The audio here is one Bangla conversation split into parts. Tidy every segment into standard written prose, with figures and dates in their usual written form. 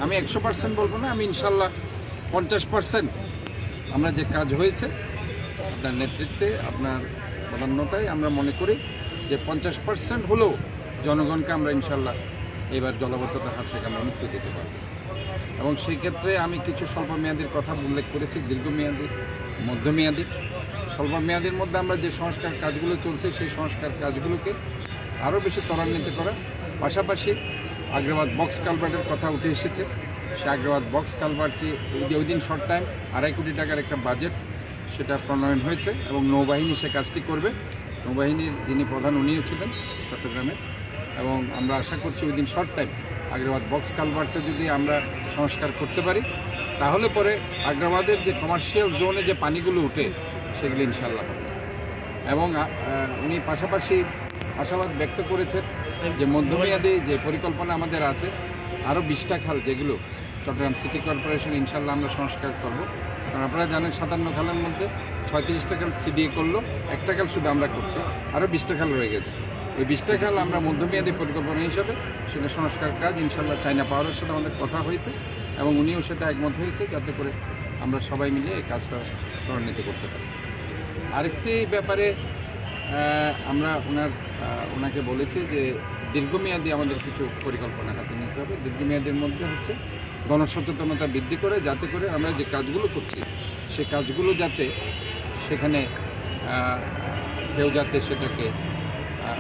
আমি 100% বলবো না, আমি ইনশাল্লাহ 50% আমরা যে কাজ হয়েছে আপনার নেতৃত্বে, আপনার প্রাধান্যতায় আমরা মনে করি যে 50% হলেও জনগণকে আমরা ইনশাল্লাহ এবার জলাবদ্ধতার হাত থেকে আমরা মুক্তি দিতে পারব। এবং সেই ক্ষেত্রে আমি কিছু স্বল্পমেয়াদীর কথা উল্লেখ করেছি, দীর্ঘমেয়াদী, মধ্যমেয়াদী। স্বল্পমেয়াদীর মধ্যে আমরা যে সংস্কার কাজগুলো চলছে সেই সংস্কার কাজগুলোকে আরও বেশি ত্বরান্বিত করা, পাশাপাশি আগ্রাবাদ বক্স কালভার্টের কথা উঠে এসেছে। সে আগ্রাবাদ বক্স কালভার্টটি ওই দিন শর্ট টাইম 2.5 কোটি টাকার একটা বাজেট সেটা প্রণয়ন হয়েছে এবং নৌবাহিনী সে কাজটি করবে। নৌবাহিনীর যিনি প্রধান উনিও ছিলেন চট্টগ্রামে, এবং আমরা আশা করছি ওই দিন শর্ট টাইম আগ্রাবাদ বক্স কালভার্টটা যদি আমরা সংস্কার করতে পারি তাহলে পরে আগ্রাবাদের যে কমার্শিয়াল জোনে যে পানিগুলো উঠে সেগুলো ইনশাল্লাহ হবে। এবং উনি পাশাপাশি আশাবাদ ব্যক্ত করেছেন যে মধ্যমেয়াদী যে পরিকল্পনা আমাদের আছে, আরও 20টা খাল যেগুলো চট্টগ্রাম সিটি কর্পোরেশন ইনশাল্লাহ আমরা সংস্কার করব। কারণ আপনারা জানেন 57 খালের মধ্যে 36টা খাল সিডিএ করলো, একটা খাল শুধু আমরা করছি, আরও 20টা খাল রয়ে গেছে। ওই 20টা খাল আমরা মধ্যমেয়াদী পরিকল্পনা হিসাবে সেটা সংস্কার কাজ ইনশাল্লাহ চায়না পাওয়ারের সাথে আমাদের কথা হয়েছে এবং উনিও সেটা একমত হয়েছে যাতে করে আমরা সবাই মিলে এই কাজটা ত্বরান্বিত করতে পারি। আরেকটি ব্যাপারে আমরা ওনাকে বলেছি যে দীর্ঘমেয়াদী আমাদের কিছু পরিকল্পনা হাতে নিতে হবে। দীর্ঘমেয়াদীর মধ্যে হচ্ছে গণসচেতনতা বৃদ্ধি করে, যাতে করে আমরা যে কাজগুলো করছি সে কাজগুলো যাতে সেখানে কেউ যাতে সেটাকে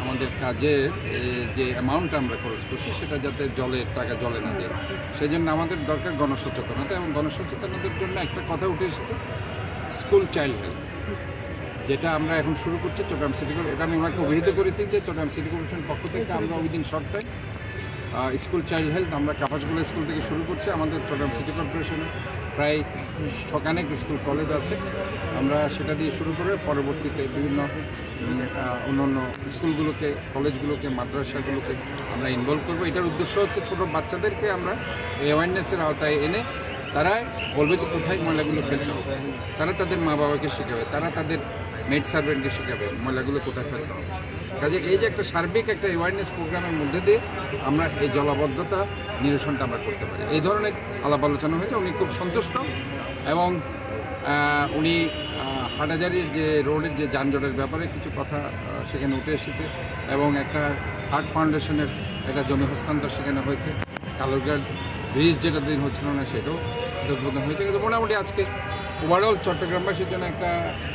আমাদের কাজের যে অ্যামাউন্টটা আমরা খরচ করছি সেটা যাতে জলের টাকা জলে না যায়, সেই জন্য আমাদের দরকার গণসচেতনতা। এবং গণসচেতনতার জন্য একটা কথা উঠে এসেছে, স্কুল চাইল্ড হেলথ, যেটা আমরা এখন শুরু করছি চট্টগ্রাম সিটি কর্পোরেশন। এটা আমি ওনাকে অভিহিত করেছি যে চট্টগ্রাম সিটি কর্পোরেশনের পক্ষ থেকে আমরা within short time school child health আমরা কাপাসগুলো স্কুল থেকে শুরু করছি। আমাদের চট্টগ্রাম সিটি কর্পোরেশনে প্রায় শতানেক স্কুল কলেজ আছে, আমরা সেটা দিয়ে শুরু করে পরবর্তীতে বিভিন্ন অন্যান্য স্কুলগুলোকে, কলেজগুলোকে, মাদ্রাসাগুলোকে আমরা ইনভলভ করবো। এটার উদ্দেশ্য হচ্ছে ছোটো বাচ্চাদেরকে আমরা অ্যাওয়ারনেসের আওতায় এনে তারা বলবে যে কোথায় ময়লাগুলো ফেলতে হবে, তারা তাদের মা বাবাকে শেখাবে, তারা তাদের মেড সার্ভেন্টকে শেখাবে ময়লাগুলো কোথায় ফেলতে হবে। কাজে এই যে একটা সার্বিক একটা অ্যাওয়ারনেস প্রোগ্রামের মধ্যে দিয়ে আমরা এই জলাবদ্ধতা নিরসনটা আমরা করতে পারি। এই ধরনের আলাপ আলোচনা হয়েছে, উনি খুব সন্তুষ্ট। এবং উনি হাটহাজারীর যে রোডের যে যানজটের ব্যাপারে কিছু কথা সেখানে উঠে এসেছে এবং একটা হার্ট ফাউন্ডেশনের একটা জমি হস্তান্তর সেখানে হয়েছে। কালুরঘাট ব্রিজ যেটা দিন হচ্ছিল না সেটাও উদ্বোধন হয়েছে। কিন্তু মোটামুটি আজকে ওভারঅল চট্টগ্রামবাসীর জন্য একটা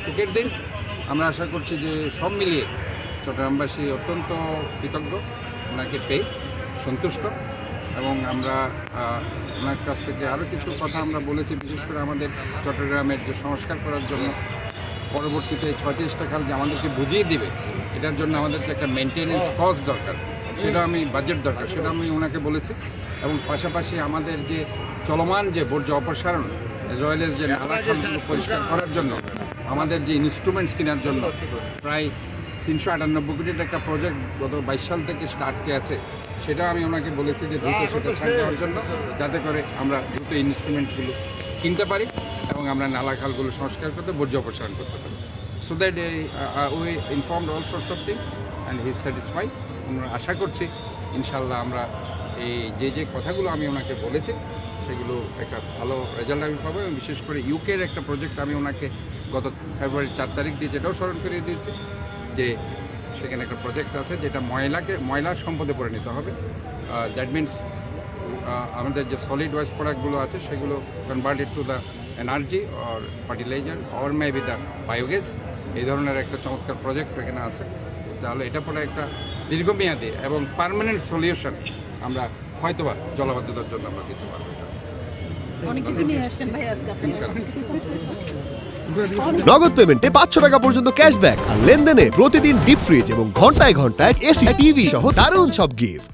সুখের দিন। আমরা আশা করছি যে সব মিলিয়ে চট্টগ্রামবাসী অত্যন্ত কৃতজ্ঞ, ওনাকে পেয়ে সন্তুষ্ট। এবং আমরা ওনার কাছ থেকে আরও কিছু কথা আমরা বলেছি, বিশেষ করে আমাদের চট্টগ্রামের যে সংস্কার করার জন্য পরবর্তীতে 36টা খাল যে আমাদেরকে বুঝিয়ে দিবে, এটার জন্য আমাদেরকে একটা মেনটেনেন্স কস্ট দরকার, সেটা আমি বাজেট দরকার, সেটা আমি ওনাকে বলেছি। এবং পাশাপাশি আমাদের যে চলমান যে বর্জ্য অপসারণ এজ ওয়েল এজ যে নালা খালগুলো পরিষ্কার করার জন্য আমাদের যে ইনস্ট্রুমেন্টস কেনার জন্য প্রায় 398 কোটির একটা প্রজেক্ট গত 22 সাল থেকে সেটা আটকে আছে, সেটা আমি ওনাকে বলেছি যে দ্রুত সেটা ছাড় দেওয়ার জন্য, যাতে করে আমরা দ্রুত ইনস্ট্রুমেন্টসগুলো কিনতে পারি এবং আমরা নালা খালগুলো সংস্কার করতে, বর্জ্য অপসারণ করতে পারি। So that we informed all sorts of things and he is satisfied. আমরা আশা করছি ইনশাল্লাহ আমরা এই যে কথাগুলো আমি ওনাকে বলেছি সেগুলো একটা ভালো রেজাল্ট আমি পাবো। এবং বিশেষ করে ইউকের একটা প্রজেক্ট আমি ওনাকে গত ফেব্রুয়ারি 4 তারিখ দিয়ে যেটাও স্মরণ করিয়ে দিয়েছি যে সেখানে একটা প্রজেক্ট আছে যেটা ময়লা সম্পদে পরিণত হবে। দ্যাট মিনস আমাদের যে সলিড ওয়েস্ট প্রোডাক্টগুলো আছে সেগুলো converted to the energy or fertiliser or maybe the biogas, এই ধরনের একটা চমৎকার প্রজেক্ট এখানে আছে। তাহলে এটা পরে একটা দীর্ঘমেয়াদী এবং পার্মানেন্ট সলিউশন আমরা হয়তোবা জলাবদ্ধতার জন্য আমরা দিতে পারবো। নগদ পেমেন্টে 500 টাকা পর্যন্ত ক্যাশব্যাক আর লেনদেনে প্রতিদিন ডিপ ফ্রিজ এবং ঘন্টায় ঘন্টায় এসি টিভি সহ দারুণ সব গিফট।